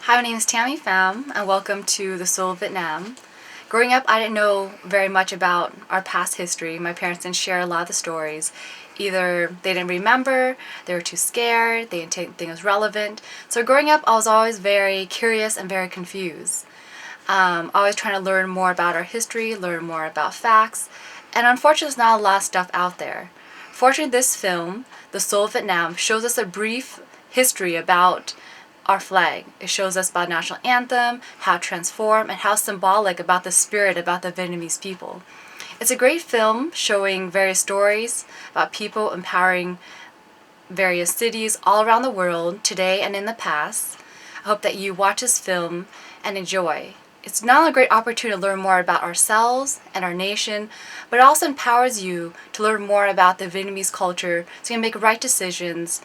Hi, my name is Tammy Pham, and welcome to the Soul of Vietnam. Growing up, I didn't know very much about our past history. My parents didn't share a lot of the stories. Either they didn't remember, they were too scared, they didn't think it was relevant. So growing up, I was always very curious and very confused. Always trying to learn more about our history, learn more about facts, and unfortunately there's not a lot of stuff out there. Fortunately, this film, The Soul of Vietnam, shows us a brief history about our flag. It shows us about national anthem, how it transformed, and how symbolic about the spirit about the Vietnamese people. It's a great film showing various stories about people empowering various cities all around the world, today and in the past. I hope that you watch this film and enjoy. It's not only a great opportunity to learn more about ourselves and our nation, but it also empowers you to learn more about the Vietnamese culture so you can make right decisions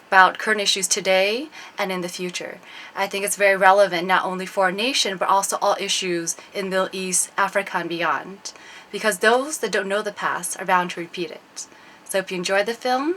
about current issues today and in the future. I think it's very relevant not only for our nation, but also all issues in Middle East, Africa, and beyond. Because those that don't know the past are bound to repeat it. So if you enjoyed the film,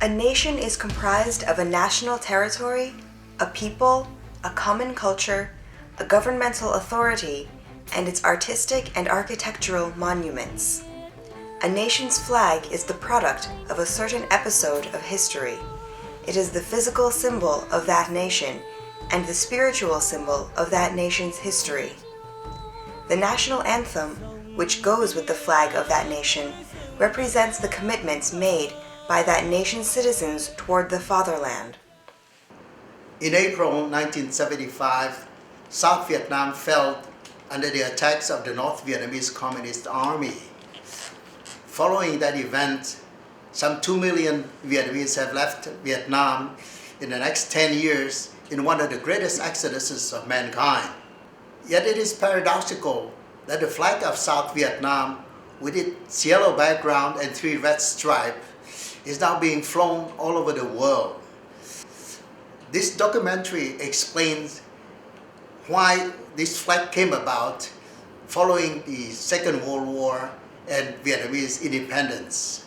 A nation is comprised of a national territory, a people, a common culture, a governmental authority, and its artistic and architectural monuments. A nation's flag is the product of a certain episode of history. It is the physical symbol of that nation and the spiritual symbol of that nation's history. The national anthem, which goes with the flag of that nation, represents the commitments made by that nation's citizens toward the fatherland. In April 1975, South Vietnam fell under the attacks of the North Vietnamese Communist Army. Following that event, some 2 million Vietnamese have left Vietnam in the next 10 years in one of the greatest exoduses of mankind. Yet it is paradoxical that the flag of South Vietnam, with its yellow background and 3 red stripes, is now being flown all over the world. This documentary explains why this flag came about following the Second World War and Vietnamese independence.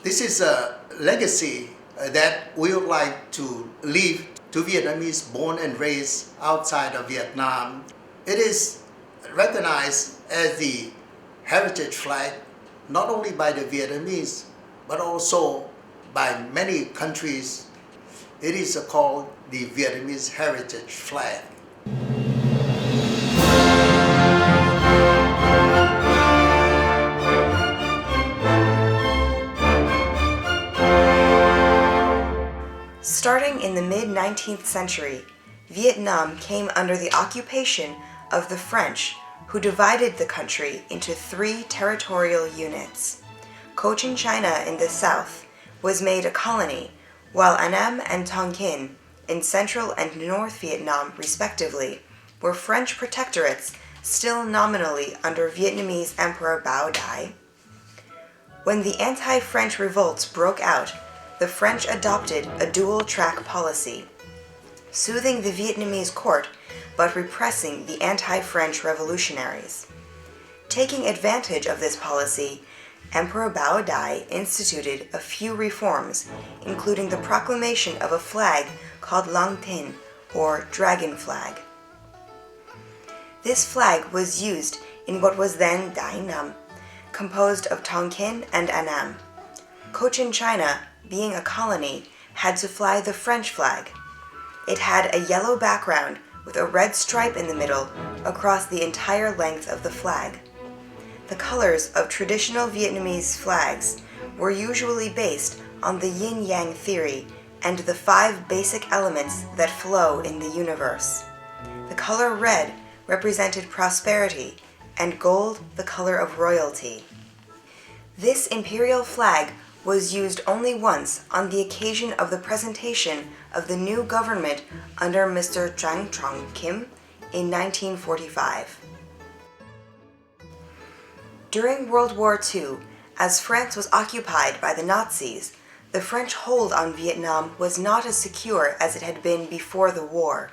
This is a legacy that we would like to leave to Vietnamese born and raised outside of Vietnam. It is recognized as the heritage flag not only by the Vietnamese but also by many countries. It is called the Vietnamese heritage flag. Starting in the mid-19th century, Vietnam came under the occupation of the French, who divided the country into 3 territorial units. Cochin China in the south was made a colony, while Annam and Tonkin in central and north Vietnam, respectively, were French protectorates still nominally under Vietnamese Emperor Bao Dai. When the anti-French revolts broke out, the French adopted a dual-track policy, soothing the Vietnamese court but repressing the anti-French revolutionaries. Taking advantage of this policy, Emperor Bao Dai instituted a few reforms, including the proclamation of a flag called Lang Tin, or dragon flag. This flag was used in what was then Dai Nam, composed of Tonkin and Annam. Cochin China, being a colony, had to fly the French flag. It had a yellow background with a red stripe in the middle across the entire length of the flag. The colors of traditional Vietnamese flags were usually based on the yin-yang theory and the 5 basic elements that flow in the universe. The color red represented prosperity, and gold the color of royalty. This imperial flag was used only once on the occasion of the presentation of the new government under Mr. Trang Trong Kim in 1945. During World War II, as France was occupied by the Nazis, the French hold on Vietnam was not as secure as it had been before the war.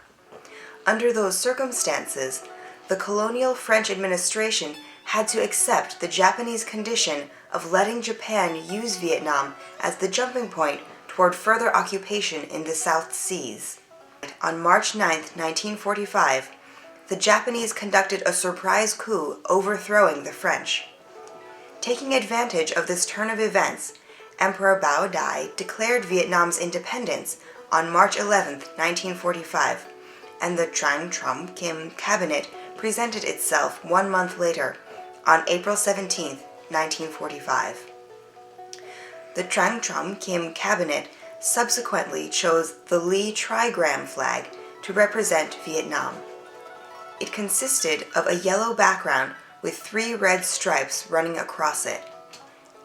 Under those circumstances, the colonial French administration had to accept the Japanese condition of letting Japan use Vietnam as the jumping point toward further occupation in the South Seas. On March 9, 1945, the Japanese conducted a surprise coup overthrowing the French. Taking advantage of this turn of events, Emperor Bao Dai declared Vietnam's independence on March 11, 1945, and the Trang Trong Kim cabinet presented itself 1 month later, on April 17, 1945. The Trang Trong Kim cabinet subsequently chose the Lee trigram flag to represent Vietnam. It consisted of a yellow background with 3 red stripes running across it.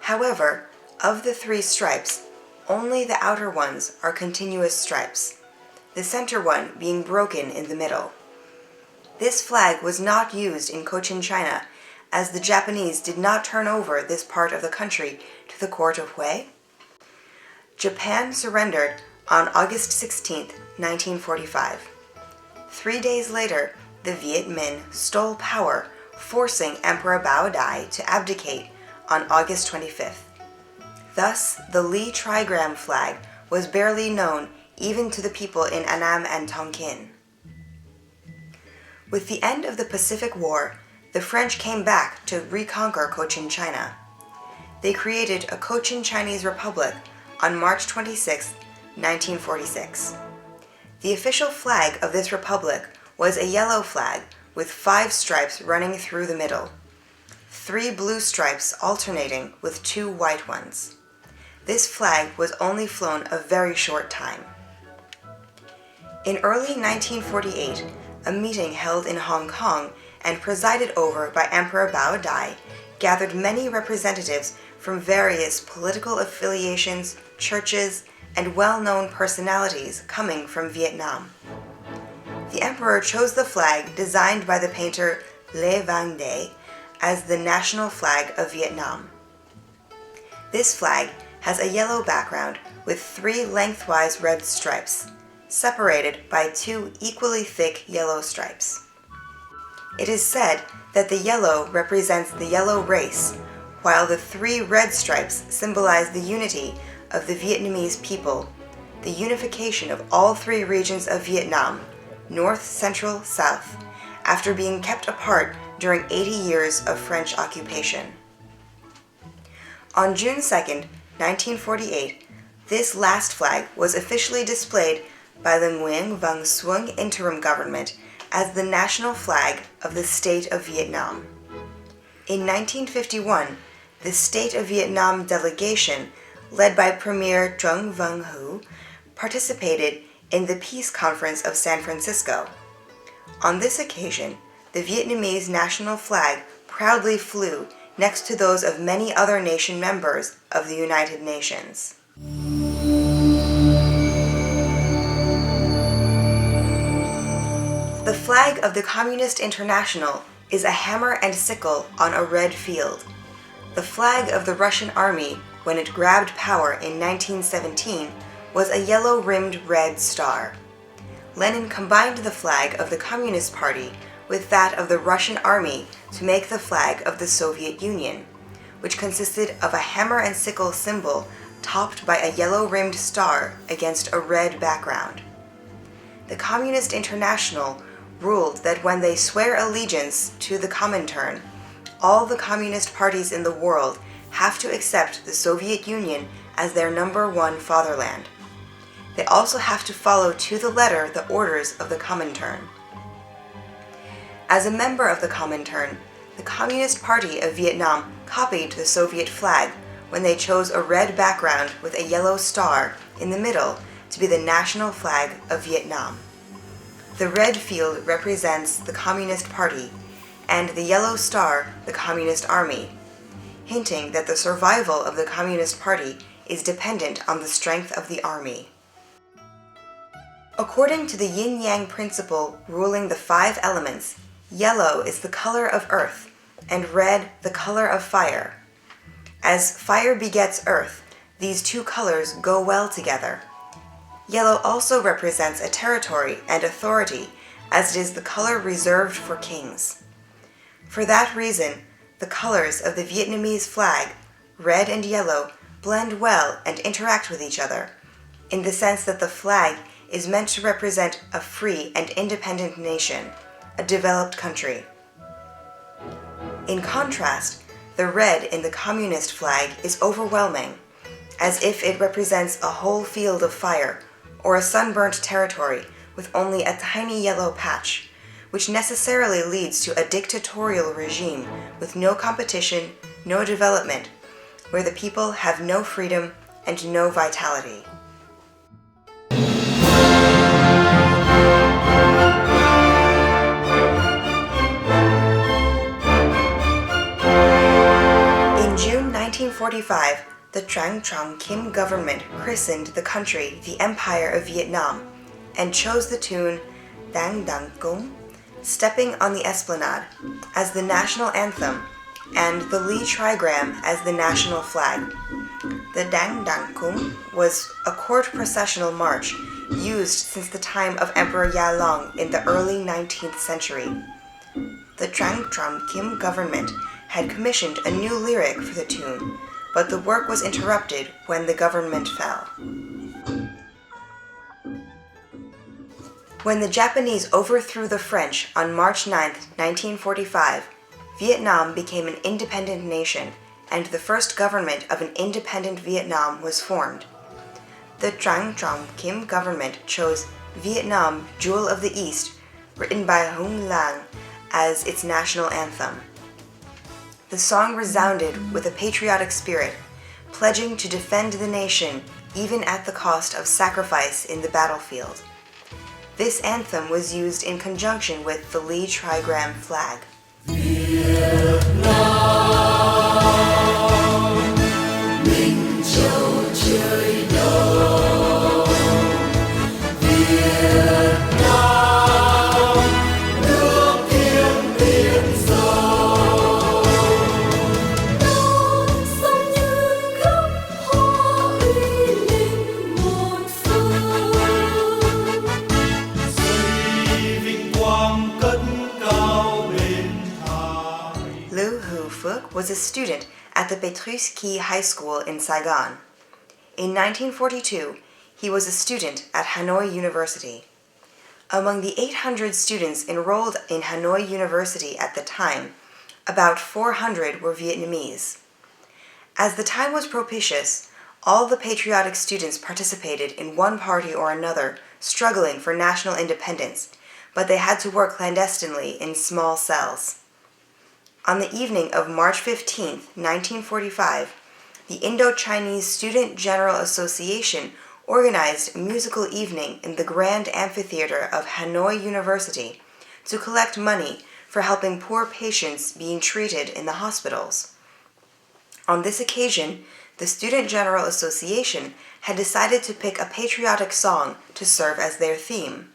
However, of the 3 stripes, only the outer ones are continuous stripes, the center one being broken in the middle. This flag was not used in Cochin China, as the Japanese did not turn over this part of the country to the court of Hue. Japan surrendered on August 16, 1945. 3 days later, the Viet Minh stole power, forcing Emperor Bao Dai to abdicate on August 25th. Thus, the Lee trigram flag was barely known even to the people in Annam and Tonkin. With the end of the Pacific War, the French came back to reconquer Cochin China. They created a Cochin Chinese Republic on March 26, 1946. The official flag of this republic was a yellow flag with 5 stripes running through the middle, 3 blue stripes alternating with 2 white ones. This flag was only flown a very short time. In early 1948, a meeting held in Hong Kong and presided over by Emperor Bao Dai gathered many representatives from various political affiliations, churches, and well-known personalities coming from Vietnam. The emperor chose the flag designed by the painter Le Van Day as the national flag of Vietnam. This flag has a yellow background with 3 lengthwise red stripes, separated by 2 equally thick yellow stripes. It is said that the yellow represents the yellow race, while the 3 red stripes symbolize the unity of the Vietnamese people, the unification of all 3 regions of Vietnam, North, Central, South, after being kept apart during 80 years of French occupation. On June 2, 1948, this last flag was officially displayed by the Nguyen Van Xuân interim government as the national flag of the State of Vietnam. In 1951, the State of Vietnam delegation, led by Premier Truong Văn Hữu, participated in the Peace Conference of San Francisco. On this occasion, the Vietnamese national flag proudly flew next to those of many other nation members of the United Nations. The flag of the Communist International is a hammer and sickle on a red field. The flag of the Russian army, when it grabbed power in 1917, was a yellow-rimmed red star. Lenin combined the flag of the Communist Party with that of the Russian army to make the flag of the Soviet Union, which consisted of a hammer and sickle symbol topped by a yellow-rimmed star against a red background. The Communist International ruled that when they swear allegiance to the Comintern, all the communist parties in the world have to accept the Soviet Union as their number 1 fatherland. They also have to follow to the letter the orders of the Comintern. As a member of the Comintern, the Communist Party of Vietnam copied the Soviet flag when they chose a red background with a yellow star in the middle to be the national flag of Vietnam. The red field represents the Communist Party, and the yellow star the Communist Army, hinting that the survival of the Communist Party is dependent on the strength of the army. According to the yin-yang principle ruling the 5 elements, yellow is the color of earth, and red the color of fire. As fire begets earth, these 2 colors go well together. Yellow also represents a territory and authority, as it is the color reserved for kings. For that reason, the colors of the Vietnamese flag, red and yellow, blend well and interact with each other, in the sense that the flag is meant to represent a free and independent nation, a developed country. In contrast, the red in the communist flag is overwhelming, as if it represents a whole field of fire or a sunburnt territory with only a tiny yellow patch, which necessarily leads to a dictatorial regime with no competition, no development, where the people have no freedom and no vitality. In June 1945, the Truong Truong Kim government christened the country the Empire of Vietnam and chose the tune Dang Dang Cung, Stepping on the Esplanade, as the national anthem and the Lee Trigram as the national flag. The Dang Dang Cung was a court processional march used since the time of Emperor Ya Long in the early 19th century. The Truong Truong Kim government had commissioned a new lyric for the tune, but the work was interrupted when the government fell. When the Japanese overthrew the French on March 9, 1945, Vietnam became an independent nation, and the first government of an independent Vietnam was formed. The Trang Trong Kim government chose Vietnam Jewel of the East, written by Hung Lang, as its national anthem. The song resounded with a patriotic spirit, pledging to defend the nation even at the cost of sacrifice in the battlefield. This anthem was used in conjunction with the Lee trigram flag. Was a student at the Petrusky High School in Saigon. In 1942, he was a student at Hanoi University. Among the 800 students enrolled in Hanoi University at the time, about 400 were Vietnamese. As the time was propitious, all the patriotic students participated in one party or another, struggling for national independence, but they had to work clandestinely in small cells. On the evening of March 15, 1945, the Indo-Chinese Student General Association organized a musical evening in the Grand Amphitheater of Hanoi University to collect money for helping poor patients being treated in the hospitals. On this occasion, the Student General Association had decided to pick a patriotic song to serve as their theme.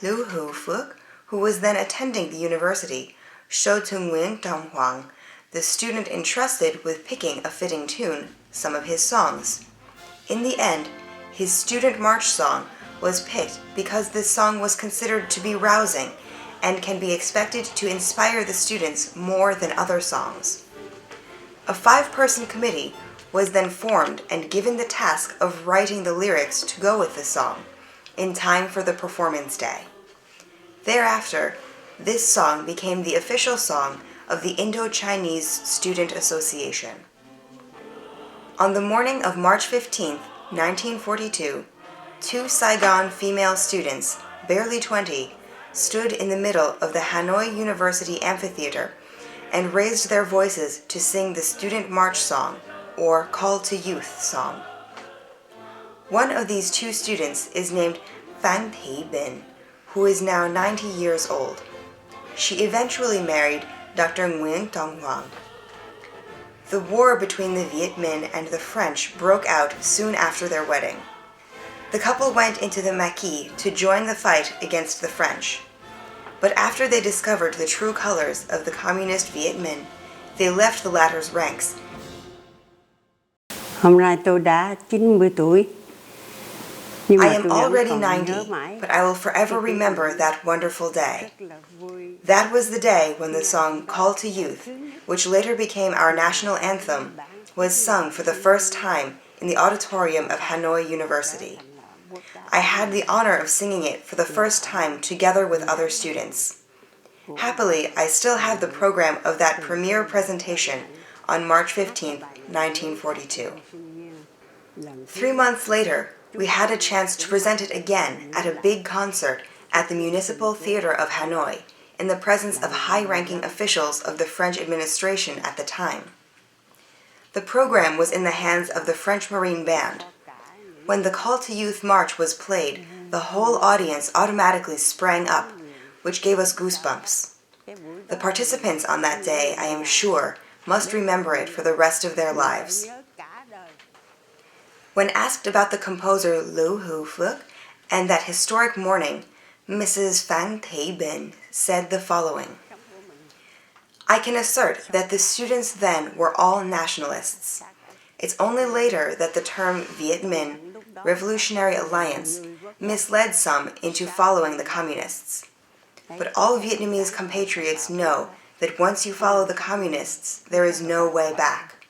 Liu Hu Phuc, who was then attending the university, showed to Nguyen Tong Huang, the student entrusted with picking a fitting tune, some of his songs. In the end, his student march song was picked because this song was considered to be rousing and can be expected to inspire the students more than other songs. A 5-person committee was then formed and given the task of writing the lyrics to go with the song, in time for the performance day. Thereafter, this song became the official song of the Indo-Chinese Student Association. On the morning of March 15, 1942, 2 Saigon female students, barely 20, stood in the middle of the Hanoi University Amphitheater and raised their voices to sing the Student March Song, or Call to Youth song. One of these 2 students is named Phan Thi Binh, who is now 90 years old. She eventually married Dr. Nguyen Tong Huang. The war between the Viet Minh and the French broke out soon after their wedding. The couple went into the Maquis to join the fight against the French. But after they discovered the true colors of the communist Viet Minh, they left the latter's ranks. Hôm nay tôi đã 90 tuổi. I am already 90, but I will forever remember that wonderful day. That was the day when the song Call to Youth, which later became our national anthem, was sung for the first time in the auditorium of Hanoi University. I had the honor of singing it for the first time together with other students. Happily, I still have the program of that premiere presentation on March 15, 1942. 3 months later, we had a chance to present it again at a big concert at the Municipal Theater of Hanoi in the presence of high-ranking officials of the French administration at the time. The program was in the hands of the French Marine Band. When the Call to Youth March was played, the whole audience automatically sprang up, which gave us goosebumps. The participants on that day, I am sure, must remember it for the rest of their lives. When asked about the composer Liu Hu Phuc and that historic morning, Mrs. Phan Thi Binh said the following: I can assert that the students then were all nationalists. It's only later that the term Viet Minh, Revolutionary Alliance, misled some into following the communists. But all Vietnamese compatriots know that once you follow the communists, there is no way back.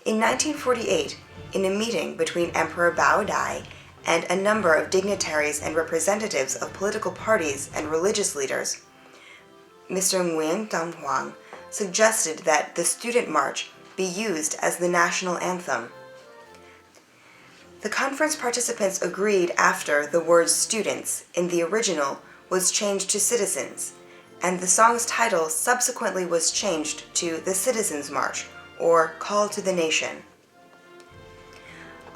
In 1948, in a meeting between Emperor Bao Dai and a number of dignitaries and representatives of political parties and religious leaders, Mr. Nguyen Tam Huang, suggested that the Student March be used as the national anthem. The conference participants agreed after the word students in the original was changed to citizens, and the song's title subsequently was changed to the Citizens' March, or Call to the Nation.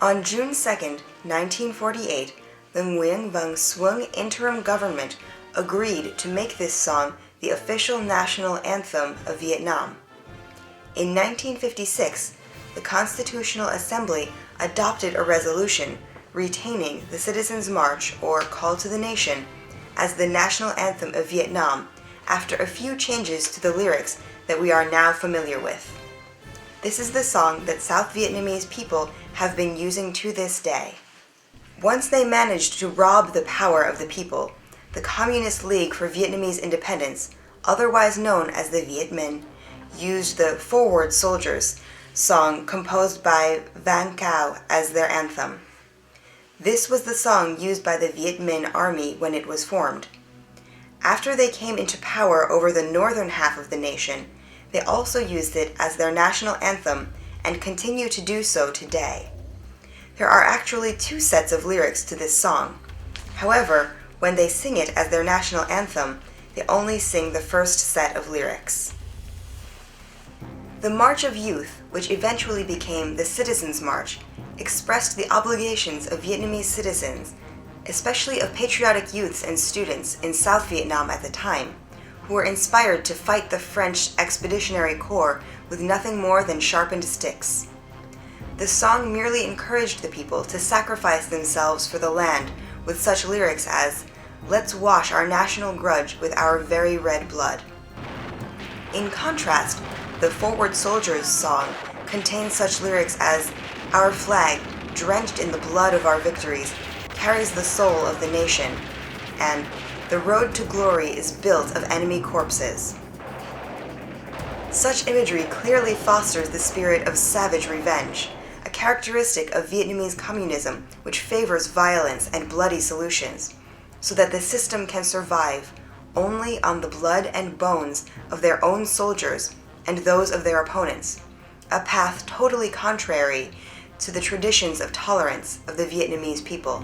On June 2, 1948, the Nguyen Van Xuân interim government agreed to make this song the official national anthem of Vietnam. In 1956, the Constitutional Assembly adopted a resolution retaining the Citizens' March, or Call to the Nation, as the national anthem of Vietnam after a few changes to the lyrics that we are now familiar with. This is the song that South Vietnamese people have been using to this day. Once they managed to rob the power of the people, the Communist League for Vietnamese Independence, otherwise known as the Viet Minh, used the Forward Soldiers song composed by Van Cao as their anthem. This was the song used by the Viet Minh Army when it was formed. After they came into power over the northern half of the nation, they also used it as their national anthem and continue to do so today. There are actually two sets of lyrics to this song. However, when they sing it as their national anthem, they only sing the first set of lyrics. The March of Youth, which eventually became the Citizens' March, expressed the obligations of Vietnamese citizens, especially of patriotic youths and students in South Vietnam at the time, who were inspired to fight the French Expeditionary Corps with nothing more than sharpened sticks. The song merely encouraged the people to sacrifice themselves for the land with such lyrics as, "Let's wash our national grudge with our very red blood." In contrast, the Forward Soldiers song contains such lyrics as, "Our flag, drenched in the blood of our victories, carries the soul of the nation," and "The road to glory is built of enemy corpses." Such imagery clearly fosters the spirit of savage revenge, a characteristic of Vietnamese communism which favors violence and bloody solutions, so that the system can survive only on the blood and bones of their own soldiers and those of their opponents, a path totally contrary to the traditions of tolerance of the Vietnamese people.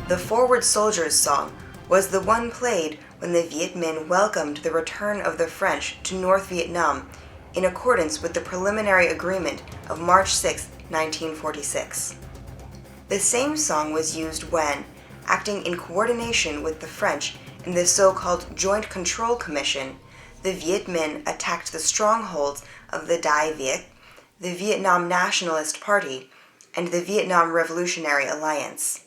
The Forward Soldiers song was the one played when the Viet Minh welcomed the return of the French to North Vietnam in accordance with the preliminary agreement of March 6, 1946. The same song was used when, acting in coordination with the French in the so-called Joint Control Commission, the Viet Minh attacked the strongholds of the Dai Viet, the Vietnam Nationalist Party, and the Vietnam Revolutionary Alliance.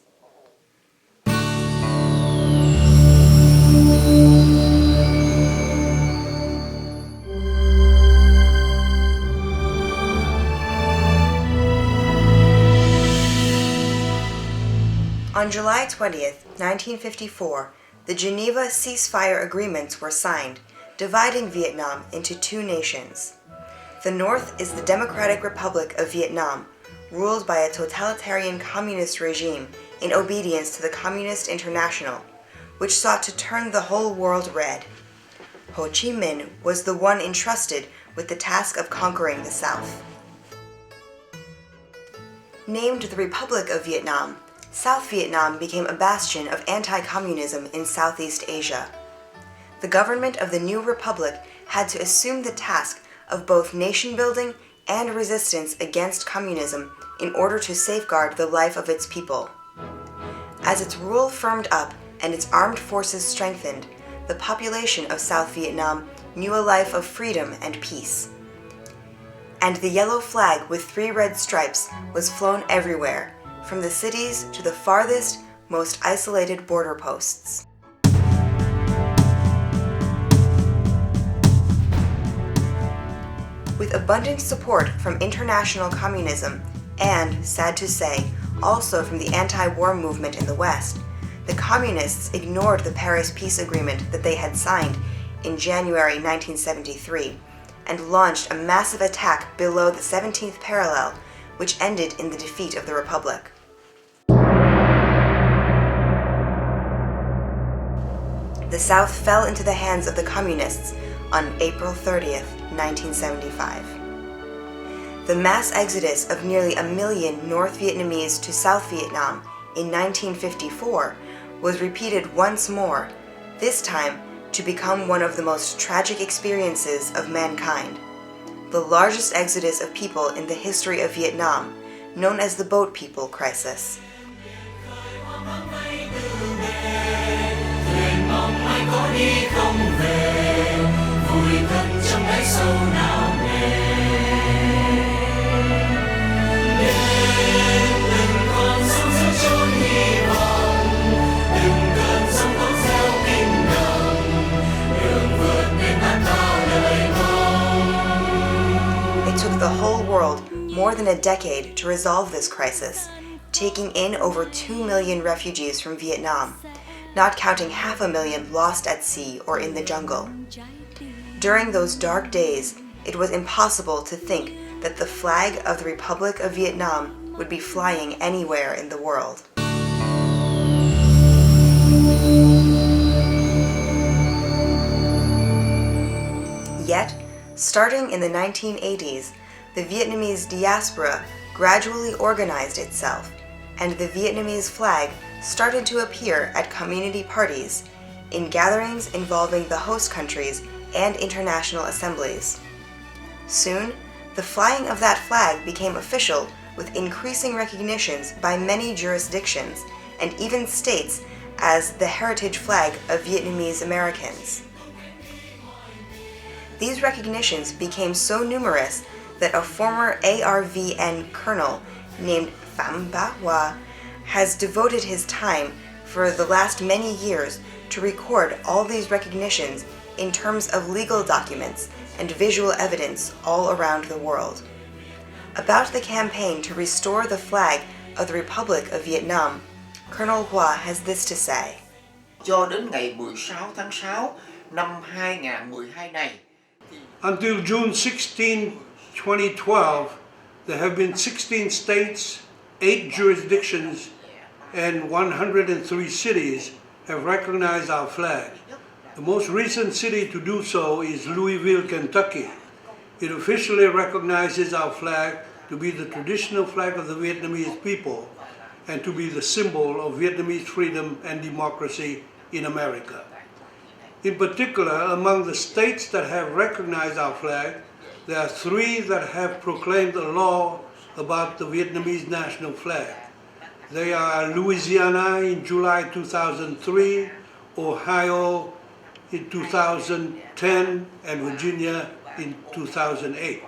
On July 20th, 1954, the Geneva ceasefire agreements were signed, dividing Vietnam into two nations. The North is the Democratic Republic of Vietnam, ruled by a totalitarian communist regime in obedience to the Communist International, which sought to turn the whole world red. Ho Chi Minh was the one entrusted with the task of conquering the South. Named the Republic of Vietnam, South Vietnam became a bastion of anti-communism in Southeast Asia. The government of the new republic had to assume the task of both nation-building and resistance against communism in order to safeguard the life of its people. As its rule firmed up and its armed forces strengthened, the population of South Vietnam knew a life of freedom and peace. And the yellow flag with 3 red stripes was flown everywhere, from the cities to the farthest, most isolated border posts. With abundant support from international communism and, sad to say, also from the anti-war movement in the West, the communists ignored the Paris Peace Agreement that they had signed in January 1973 and launched a massive attack below the 17th parallel, which ended in the defeat of the Republic. The South fell into the hands of the Communists on April 30th, 1975. The mass exodus of nearly 1 million North Vietnamese to South Vietnam in 1954 was repeated once more, this time to become one of the most tragic experiences of mankind. The largest exodus of people in the history of Vietnam, known as the Boat People Crisis. It took the whole world more than a decade to resolve this crisis, taking in over 2 million refugees from Vietnam, not counting 500,000 lost at sea or in the jungle. During those dark days, it was impossible to think that the flag of the Republic of Vietnam would be flying anywhere in the world. Yet, starting in the 1980s, the Vietnamese diaspora gradually organized itself, and the Vietnamese flag started to appear at community parties, in gatherings involving the host countries and international assemblies. Soon, the flying of that flag became official with increasing recognitions by many jurisdictions and even states as the heritage flag of Vietnamese Americans. These recognitions became so numerous that a former ARVN colonel named Pham Ba Hoa has devoted his time for the last many years to record all these recognitions in terms of legal documents and visual evidence all around the world. About the campaign to restore the flag of the Republic of Vietnam, Colonel Hoa has this to say. Cho đến ngày 16 tháng 6 năm 2012 này. Until June 16, 2012, there have been 16 states, 8 jurisdictions, and 103 cities have recognized our flag. The most recent city to do so is Louisville, Kentucky. It officially recognizes our flag to be the traditional flag of the Vietnamese people and to be the symbol of Vietnamese freedom and democracy in America. In particular, among the states that have recognized our flag, there are 3 that have proclaimed a law about the Vietnamese national flag. They are Louisiana in July 2003, Ohio in 2010, and Virginia in 2008.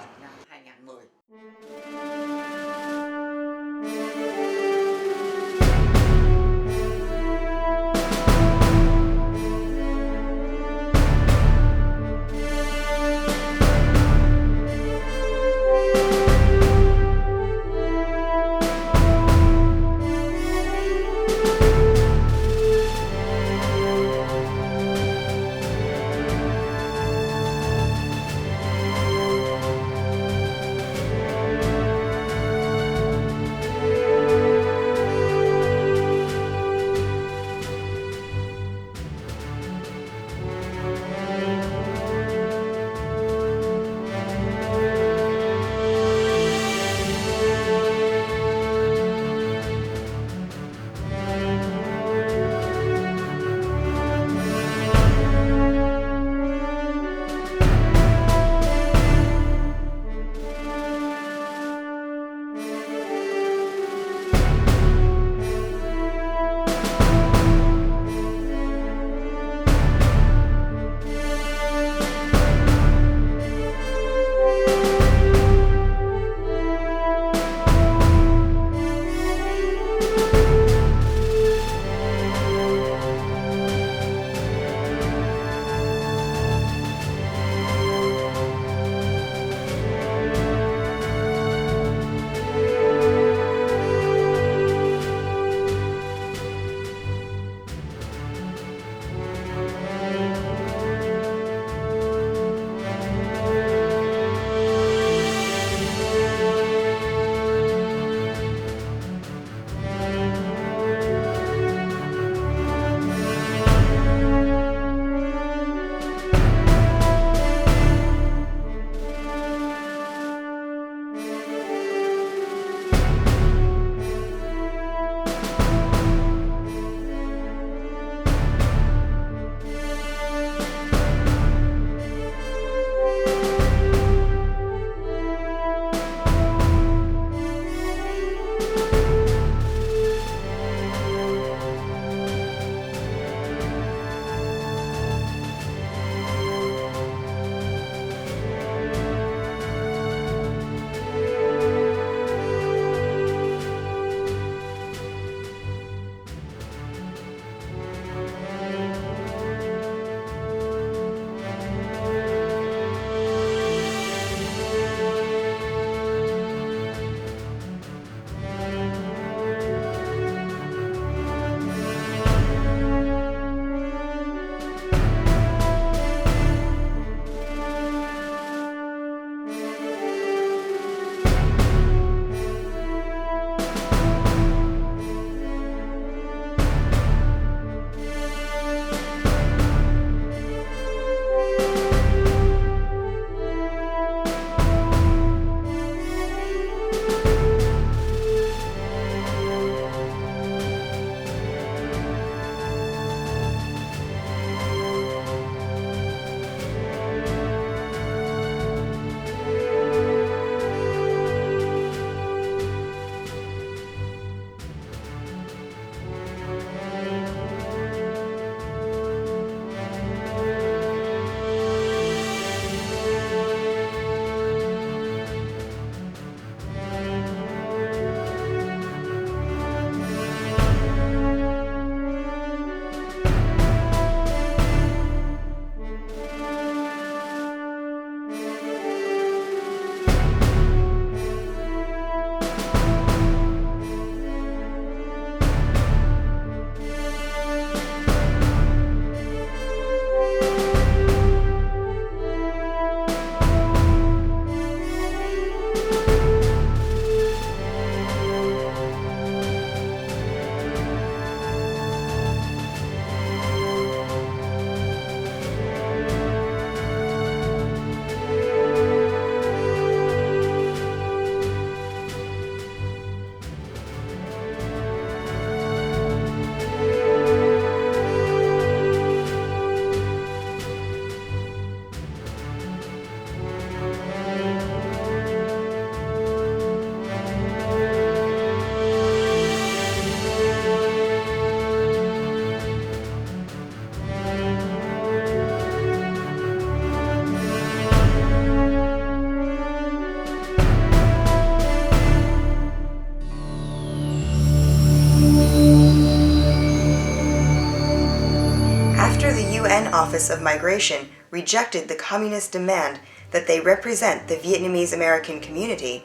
then Office of Migration rejected the communist demand that they represent the Vietnamese American community,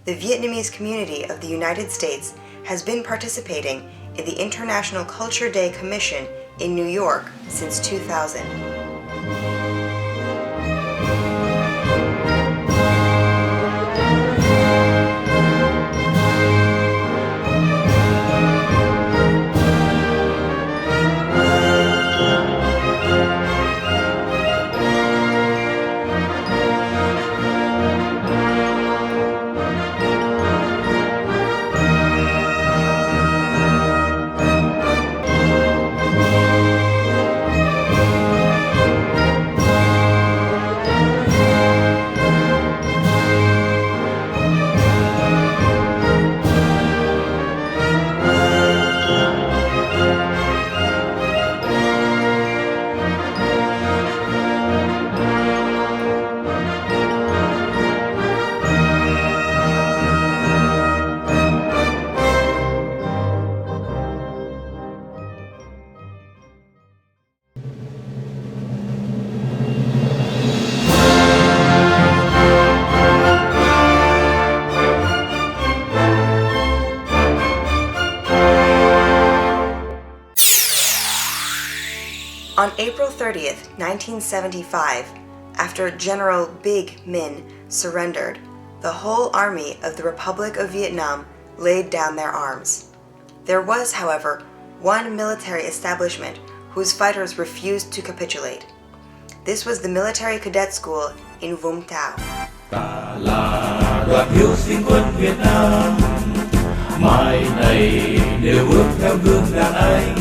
the Vietnamese community of the United States has been participating in the International Culture Day Commission in New York since 2000. On April 30th, 1975, after General Big Min surrendered, the whole army of the Republic of Vietnam laid down their arms. There was, however, one military establishment whose fighters refused to capitulate. This was the military cadet school in Vũng Tàu. Ta là đoàn hiếu sinh quân Việt Nam, mai này đều bước theo gương đàn anh.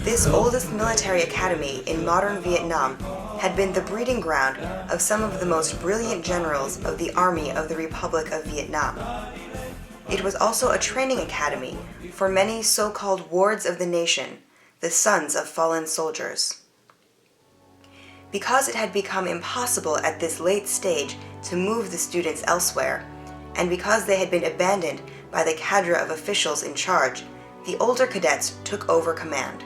This oldest military academy in modern Vietnam had been the breeding ground of some of the most brilliant generals of the Army of the Republic of Vietnam. It was also a training academy for many so-called wards of the nation, the sons of fallen soldiers. Because it had become impossible at this late stage to move the students elsewhere, and because they had been abandoned by the cadre of officials in charge, the older cadets took over command.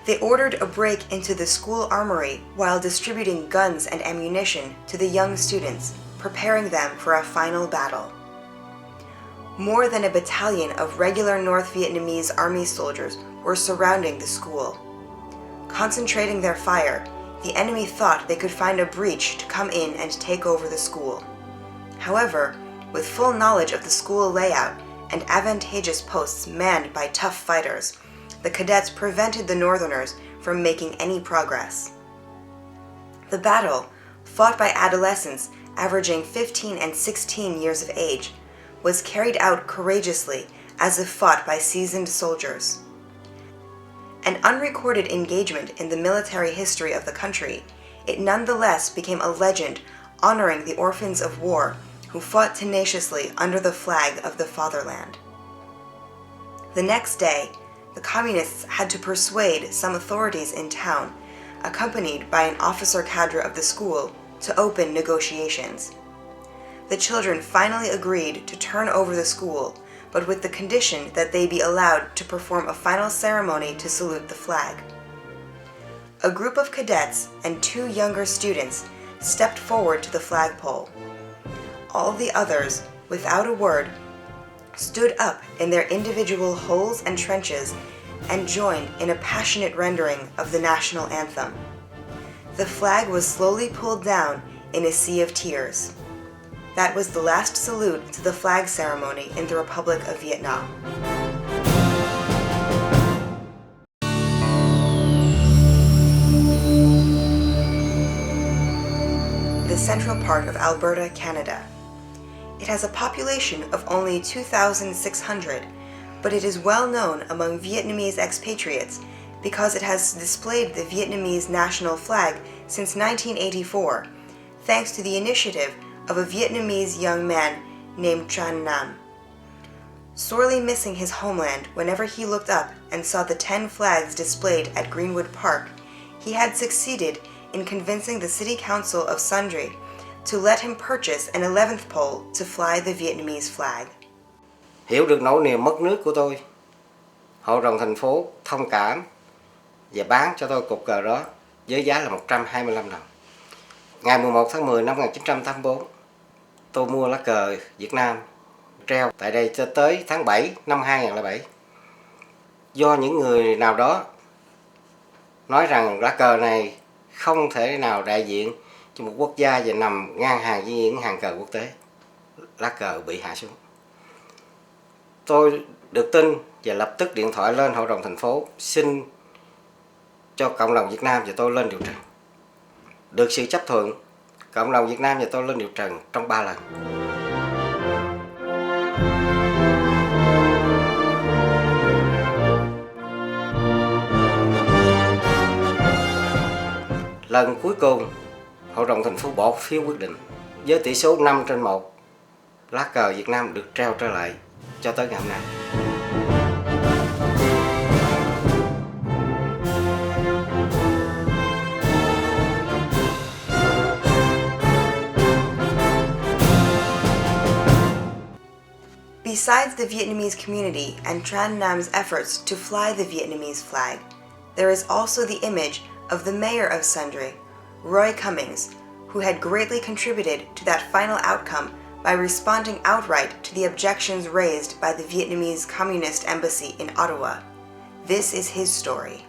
They ordered a break into the school armory while distributing guns and ammunition to the young students, preparing them for a final battle. More than a battalion of regular North Vietnamese army soldiers were surrounding the school. Concentrating their fire, the enemy thought they could find a breach to come in and take over the school. However, with full knowledge of the school layout and advantageous posts manned by tough fighters, the cadets prevented the Northerners from making any progress. The battle, fought by adolescents averaging 15 and 16 years of age, was carried out courageously as if fought by seasoned soldiers. An unrecorded engagement in the military history of the country, it nonetheless became a legend honoring the orphans of war who fought tenaciously under the flag of the fatherland. The next day, the communists had to persuade some authorities in town, accompanied by an officer cadre of the school, to open negotiations. The children finally agreed to turn over the school, but with the condition that they be allowed to perform a final ceremony to salute the flag. A group of cadets and 2 younger students stepped forward to the flagpole. All the others, without a word, stood up in their individual holes and trenches and joined in a passionate rendering of the national anthem. The flag was slowly pulled down in a sea of tears. That was the last salute to the flag ceremony in the Republic of Vietnam. The central part of Alberta, Canada. It has a population of only 2,600, but it is well known among Vietnamese expatriates because it has displayed the Vietnamese national flag since 1984, thanks to the initiative of a Vietnamese young man named Tran Nam. Sorely missing his homeland whenever he looked up and saw the 10 flags displayed at Greenwood Park, he had succeeded in convincing the City Council of Sundre to let him purchase an 11th pole to fly the Vietnamese flag. Hiểu được nỗi niềm mất nước của tôi, Hội đồng thành phố thông cảm và bán cho tôi cục cờ đó với giá là 125 đồng. Ngày 11 tháng 10 năm 1984, tôi mua lá cờ Việt Nam treo tại đây cho tới tháng 7 năm 2007. Do những người nào đó nói rằng lá cờ này không thể nào đại diện cho một quốc gia và nằm ngang hàng với những hàng cờ quốc tế, lá cờ bị hạ xuống. Tôi được tin và lập tức điện thoại lên hội đồng thành phố xin cho cộng đồng Việt Nam và tôi lên điều trần. Được sự chấp thuận, cộng đồng Việt Nam và tôi lên điều trần trong 3 lần. Lần cuối cùng, hội đồng thành phố bỏ phiếu quyết định với tỷ số 5/1, lá cờ Việt Nam được treo trở lại cho tới ngày hôm nay. Besides the Vietnamese community and Tran Nam's efforts to fly the Vietnamese flag, there is also the image of the mayor of Sundre, Roy Cummings, who had greatly contributed to that final outcome by responding outright to the objections raised by the Vietnamese Communist Embassy in Ottawa. This is his story.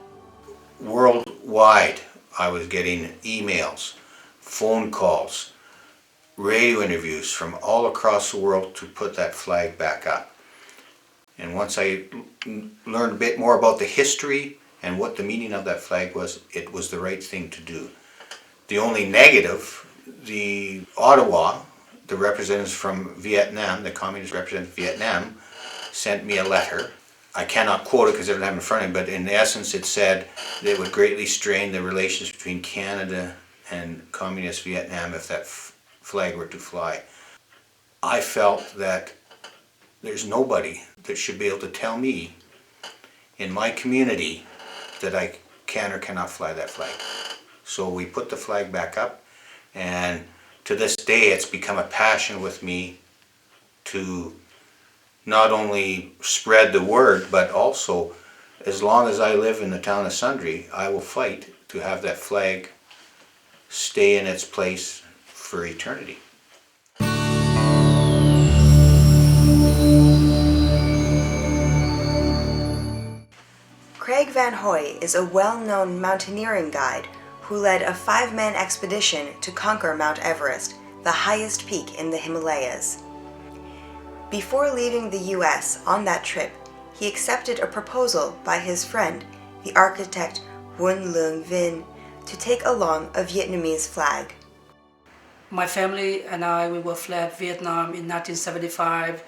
Worldwide, I was getting emails, phone calls, radio interviews from all across the world to put that flag back up. And once I learned a bit more about the history and what the meaning of that flag was, it was the right thing to do. The only negative, the Ottawa, the representatives from Vietnam, the communist representative of Vietnam, sent me a letter. I cannot quote it because I don't have it in front of me, but in essence it said that it would greatly strain the relations between Canada and communist Vietnam if that flag were to fly. I felt that there's nobody that should be able to tell me in my community that I can or cannot fly that flag. So we put the flag back up, and to this day it's become a passion with me to not only spread the word, but also, as long as I live in the town of Sundre, I will fight to have that flag stay in its place for eternity. Craig Van Hoy is a well-known mountaineering guide who led a 5-man expedition to conquer Mount Everest, the highest peak in the Himalayas. Before leaving the U.S. on that trip, he accepted a proposal by his friend, the architect Nguyen Lương Vinh, to take along a Vietnamese flag. My family and I, we were fled Vietnam in 1975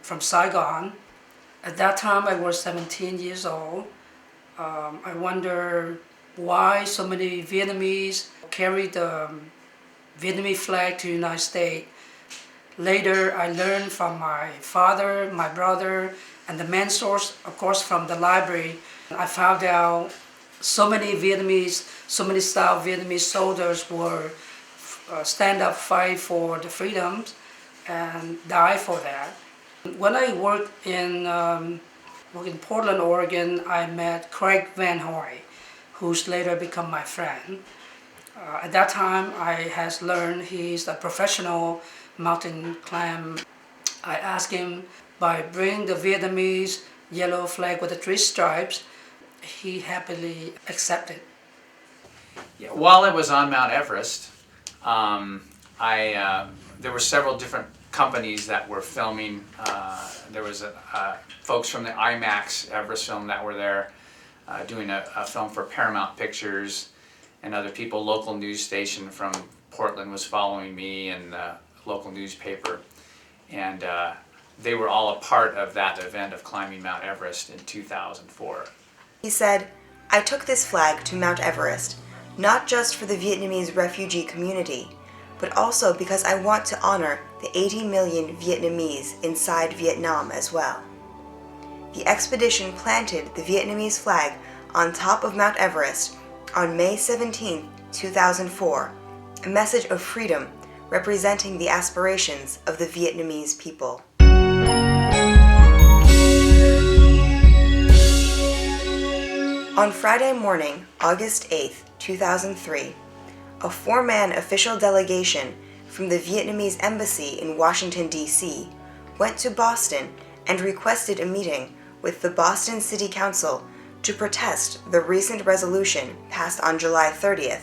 from Saigon. At that time, I was 17 years old. I wonder why so many Vietnamese carried the Vietnamese flag to the United States. Later, I learned from my father, my brother, and the main source, of course, from the library. I found out so many Vietnamese, so many South Vietnamese soldiers were stand up, fight for the freedoms, and die for that. When I worked in Portland, Oregon, I met Craig Van Hoy, who's later become my friend. At that time, I has learned he's a professional mountain climber. I asked him by bring the Vietnamese yellow flag with the 3 stripes. He happily accepted. Yeah, while I was on Mount Everest, there were several different companies that were filming. There was folks from the IMAX Everest film that were there doing a film for Paramount Pictures, and other people. Local news station from Portland was following me, and the local newspaper, and they were all a part of that event of climbing Mount Everest in 2004. He said, "I took this flag to Mount Everest, not just for the Vietnamese refugee community, but also because I want to honor the 80 million Vietnamese inside Vietnam as well." The expedition planted the Vietnamese flag on top of Mount Everest on May 17, 2004, a message of freedom representing the aspirations of the Vietnamese people. On Friday morning, August 8, 2003, a four-man official delegation from the Vietnamese embassy in Washington, D.C., went to Boston and requested a meeting with the Boston City Council to protest the recent resolution passed on July 30th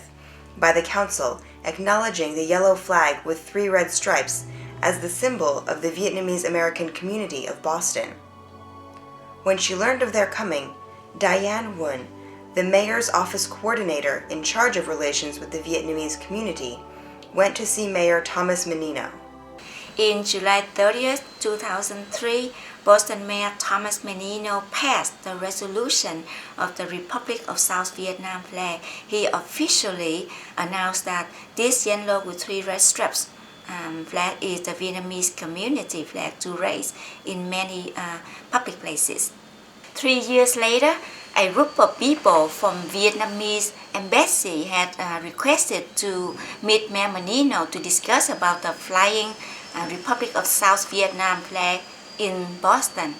by the council acknowledging the yellow flag with 3 red stripes as the symbol of the Vietnamese American community of Boston. When she learned of their coming, Diane Nguyen, the mayor's office coordinator in charge of relations with the Vietnamese community, went to see Mayor Thomas Menino. In July 30th, 2003, Boston Mayor Thomas Menino passed the resolution of the Republic of South Vietnam flag. He officially announced that this yellow with 3 red stripes flag is the Vietnamese community flag to raise in many public places. 3 years later, a group of people from Vietnamese embassy had requested to meet Mayor Menino to discuss about the flying Republic of South Vietnam flag in Boston.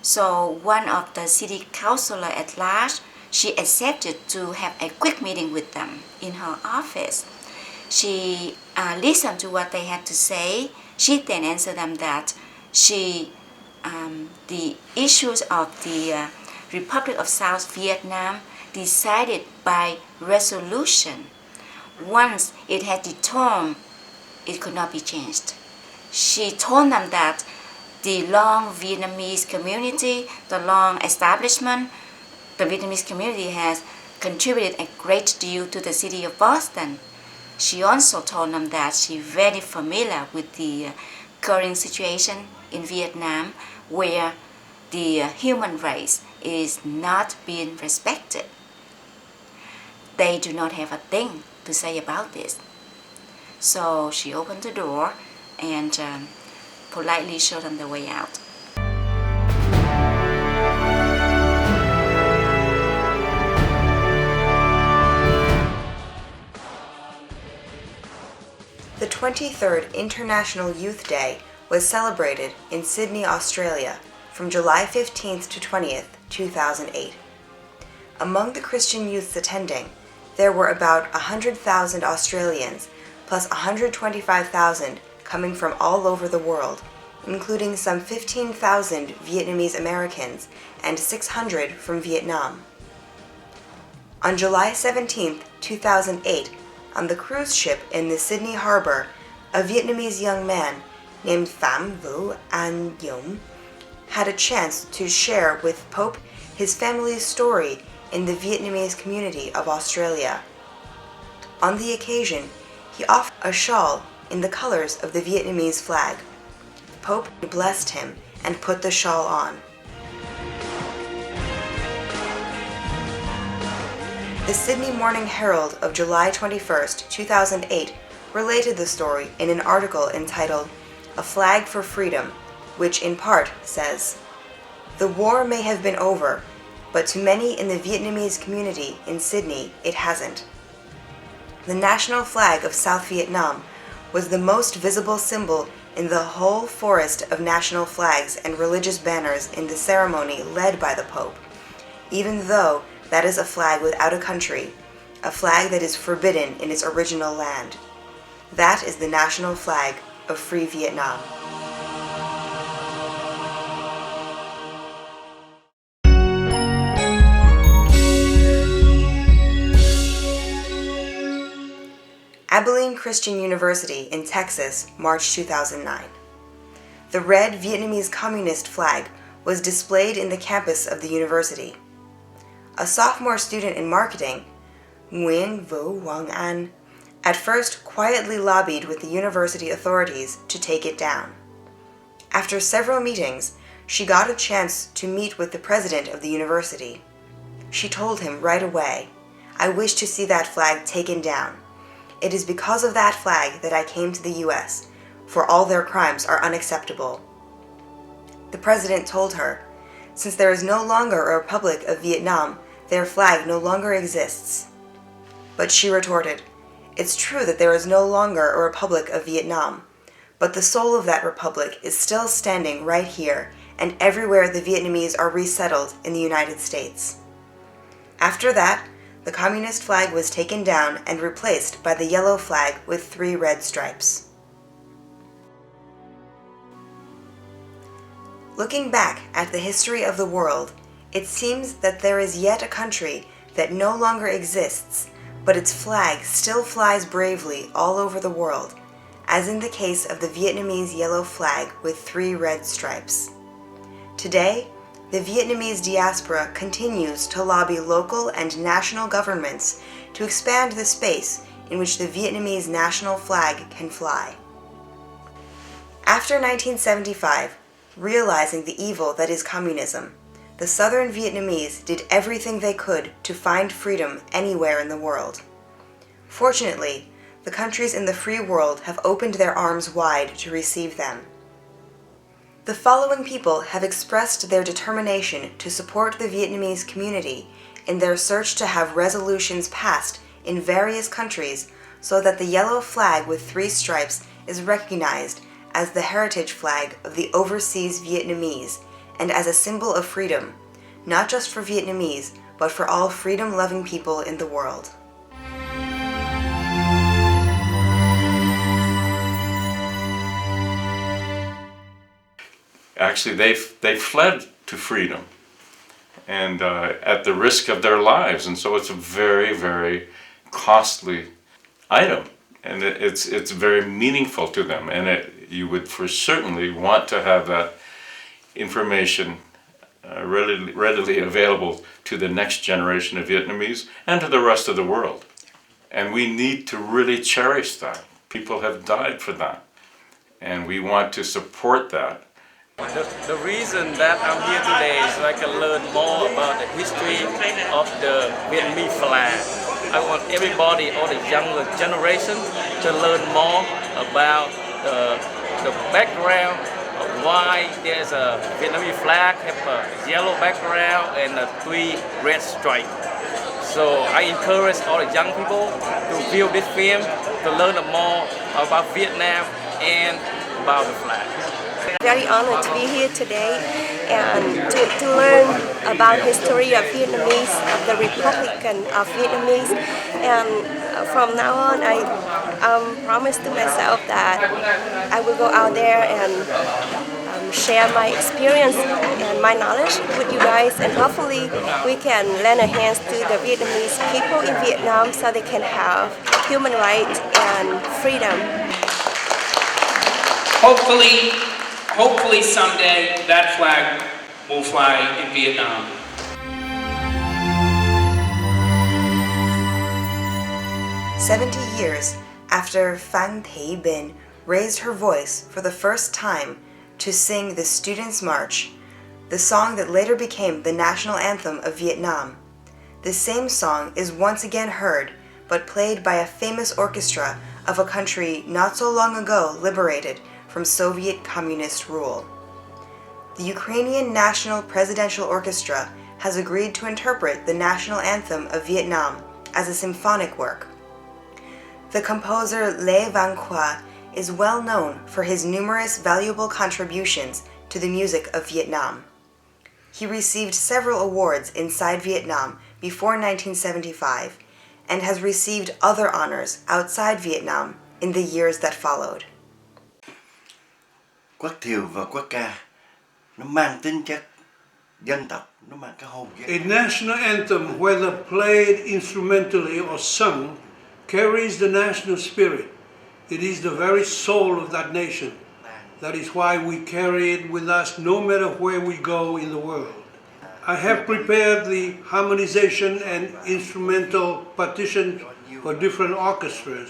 So one of the city councilor at large, she accepted to have a quick meeting with them in her office. She listened to what they had to say. She then answered them that the issues of the Republic of South Vietnam decided by resolution. Once it had determined, it could not be changed. She told them that the long Vietnamese community, the long establishment, the Vietnamese community has contributed a great deal to the city of Boston. She also told them that she's very familiar with the current situation in Vietnam where the human race is not being respected. They do not have a thing to say about this. So she opened the door and politely showed them the way out. The 23rd International Youth Day was celebrated in Sydney, Australia, from July 15th to 20th, 2008. Among the Christian youths attending, there were about 100,000 Australians, plus 125,000 coming from all over the world, including some 15,000 Vietnamese Americans and 600 from Vietnam. On July 17, 2008, on the cruise ship in the Sydney Harbour, a Vietnamese young man named Pham Vu An Dũng had a chance to share with Pope his family's story in the Vietnamese community of Australia. On the occasion, he offered a shawl in the colors of the Vietnamese flag. The Pope blessed him and put the shawl on. The Sydney Morning Herald of July 21, 2008 related the story in an article entitled "A Flag for Freedom," which in part says, "The war may have been over, but to many in the Vietnamese community in Sydney, it hasn't." The national flag of South Vietnam was the most visible symbol in the whole forest of national flags and religious banners in the ceremony led by the Pope, even though that is a flag without a country, a flag that is forbidden in its original land. That is the national flag of Free Vietnam. Abilene Christian University in Texas, March 2009. The red Vietnamese communist flag was displayed in the campus of the university. A sophomore student in marketing, Nguyen Vu Quang An, at first quietly lobbied with the university authorities to take it down. After several meetings, she got a chance to meet with the president of the university. She told him right away, "I wish to see that flag taken down. It is because of that flag that I came to the U.S., for all their crimes are unacceptable." The president told her, "Since there is no longer a Republic of Vietnam, their flag no longer exists." But she retorted, "It's true that there is no longer a Republic of Vietnam, but the soul of that republic is still standing right here and everywhere the Vietnamese are resettled in the United States." After that, the communist flag was taken down and replaced by the yellow flag with 3 red stripes. Looking back at the history of the world, it seems that there is yet a country that no longer exists, but its flag still flies bravely all over the world, as in the case of the Vietnamese yellow flag with 3 red stripes. Today, the Vietnamese diaspora continues to lobby local and national governments to expand the space in which the Vietnamese national flag can fly. After 1975, realizing the evil that is communism, the southern Vietnamese did everything they could to find freedom anywhere in the world. Fortunately, the countries in the free world have opened their arms wide to receive them. The following people have expressed their determination to support the Vietnamese community in their search to have resolutions passed in various countries so that the yellow flag with 3 stripes is recognized as the heritage flag of the overseas Vietnamese and as a symbol of freedom, not just for Vietnamese, but for all freedom-loving people in the world. Actually, they fled to freedom, and at the risk of their lives, and so it's a very, very costly item, and it's very meaningful to them, and you would for certainly want to have that information readily available to the next generation of Vietnamese and to the rest of the world. And we need to really cherish that. People have died for that, and we want to support that. The reason that I'm here today is so I can learn more about the history of the Vietnamese flag. I want everybody, all the younger generation, to learn more about the background of why there's a Vietnamese flag, have a yellow background and a 3 red stripes. So I encourage all the young people to view this film, to learn more about Vietnam and about the flag. Very honored to be here today and to learn about history of Vietnamese, of the Republic of Vietnamese. And from now on, I promise to myself that I will go out there and share my experience and my knowledge with you guys, and hopefully we can lend a hand to the Vietnamese people in Vietnam so they can have human rights and freedom. Hopefully someday that flag will fly in Vietnam. "70 years after Phan Thị Binh raised her voice for the first time to sing the Students' March, the song that later became the national anthem of Vietnam, the same song is once again heard, but played by a famous orchestra of a country not so long ago liberated from Soviet communist rule. The Ukrainian National Presidential Orchestra has agreed to interpret the national anthem of Vietnam as a symphonic work. The composer Lê Văn Khoa is well known for his numerous valuable contributions to the music of Vietnam. He received several awards inside Vietnam before 1975 and has received other honors outside Vietnam in the years that followed. Quốc thiều và quốc ca nó mang tính chất dân tộc, nó mang cái hồn dân. A national anthem, whether played instrumentally or sung, carries the national spirit. It is the very soul of that nation. That is why we carry it with us no matter where we go in the world. I have prepared the harmonization and instrumental partitions for different orchestras,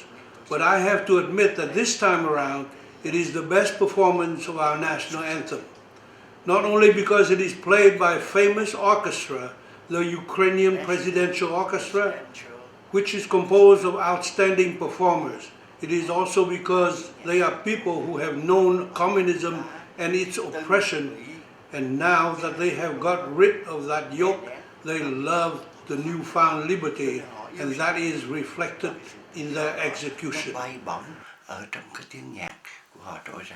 but I have to admit that this time around it is the best performance of our national anthem. Not only because it is played by a famous orchestra, the Ukrainian Presidential Orchestra, which is composed of outstanding performers. It is also because they are people who have known communism and its oppression, and now that they have got rid of that yoke, they love the newfound liberty, and that is reflected in their execution. Bay bổng ở trong cái tiếng nhạc của họ trỗi ra.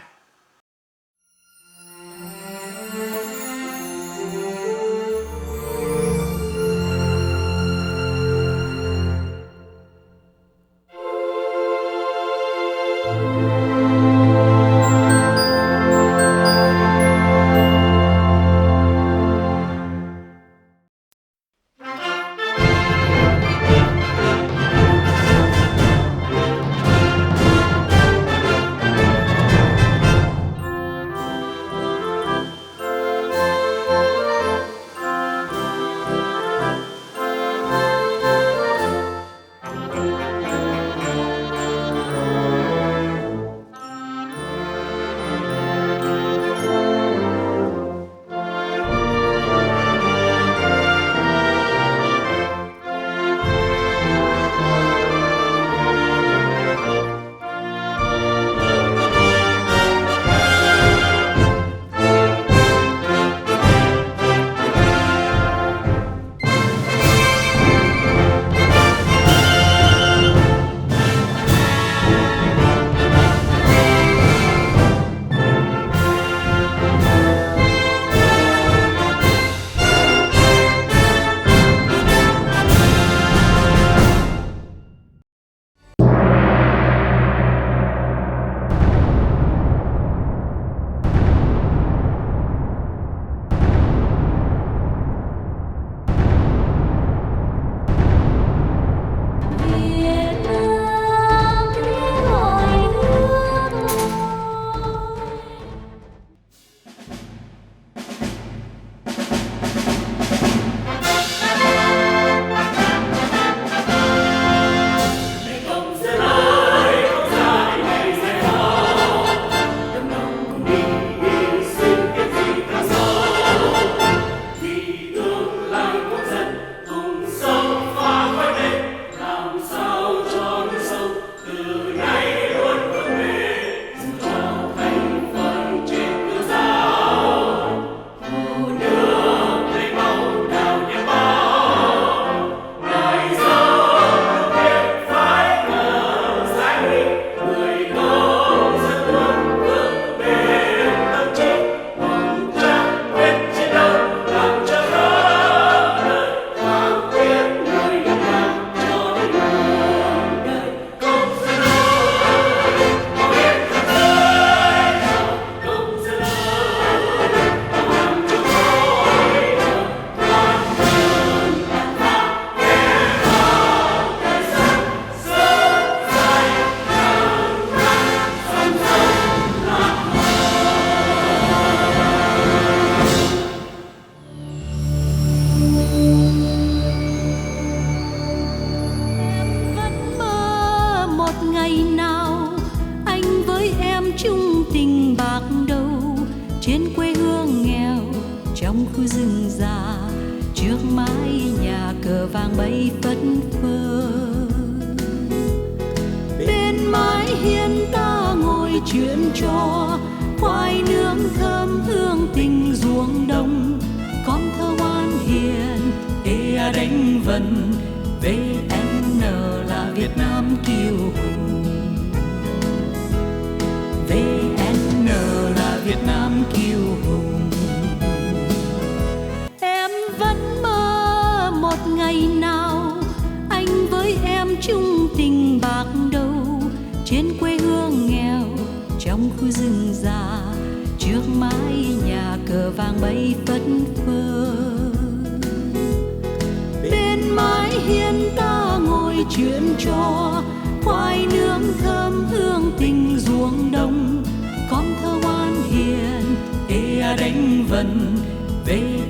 mái nhà cờ vàng bay phất phơ. Bên mái hiên ta ngồi chuyện trò, khoai nướng thơm hương tình ruộng đồng. Con thơ ngoan hiền ê đánh vần, VN là Việt Nam kiêu hùng. VN là Việt Nam kiêu hùng. Em vẫn mơ một ngày nào anh với em chung tình bạc đầu, trên quê hương nghèo trong khu rừng già, trước mái nhà cờ vàng bay phất phơ. Bên mái hiên ta ngồi chuyện trò, khoai nướng thơm hương tình ruộng đồng. Con thơ ngoan hiền ê đánh vần, về